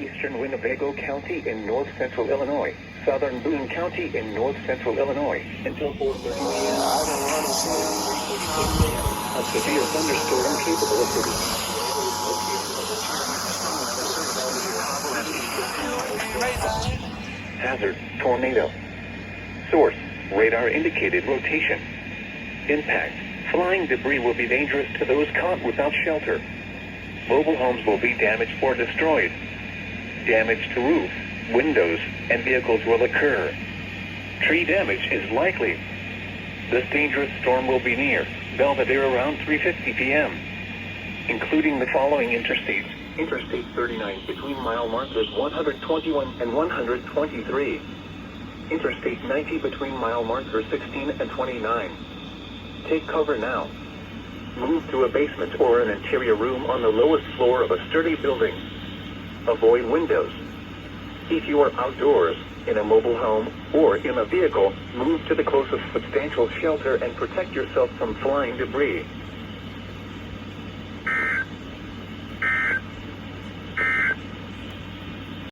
eastern Winnebago County in north-central Illinois, southern Boone County in north-central Illinois, until 4:30 a.m. A severe thunderstorm capable of producing hazard, tornado. Source, radar indicated rotation. Impact, flying debris will be dangerous to those caught without shelter. Mobile homes will be damaged or destroyed. Damage to roofs, windows, and vehicles will occur. Tree damage is likely. This dangerous storm will be near Belvedere around 3:50 p.m., including the following interstates. Interstate 39 between mile markers 121 and 123. Interstate 90 between mile markers 16 and 29. Take cover now. Move to a basement or an interior room on the lowest floor of a sturdy building. Avoid windows. If you are outdoors, in a mobile home, or in a vehicle, move to the closest substantial shelter and protect yourself from flying debris.